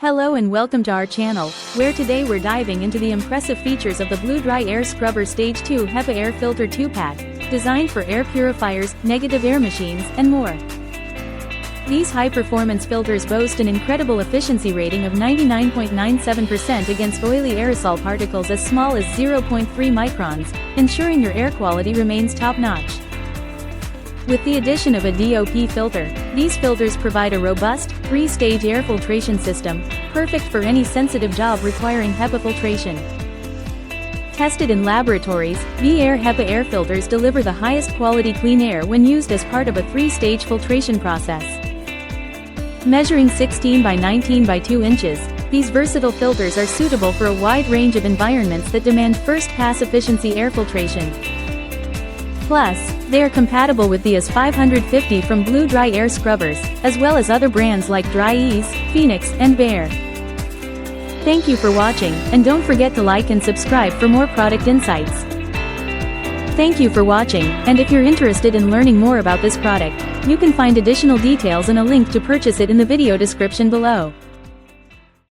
Hello and welcome to our channel, where today we're diving into the impressive features of the BlueDri Air Scrubber Stage 2 HEPA Air Filter 2-pack, designed for air purifiers, negative air machines, and more. These high-performance filters boast an incredible efficiency rating of 99.97% against oily aerosol particles as small as 0.3 microns, ensuring your air quality remains top-notch. With the addition of a DOP filter, these filters provide a robust, 3-stage air filtration system, perfect for any sensitive job requiring HEPA filtration. Tested in laboratories, B-Air HEPA air filters deliver the highest quality clean air when used as part of a 3-stage filtration process. Measuring 16 by 19 by 2 inches, these versatile filters are suitable for a wide range of environments that demand first-pass efficiency air filtration. Plus, they are compatible with the Dri-Eaz 550 from BlueDri Air Scrubbers, as well as other brands like Dri-Eaz, Phoenix, and B-Air. Thank you for watching, and don't forget to like and subscribe for more product insights. Thank you for watching, and if you're interested in learning more about this product, you can find additional details and a link to purchase it in the video description below.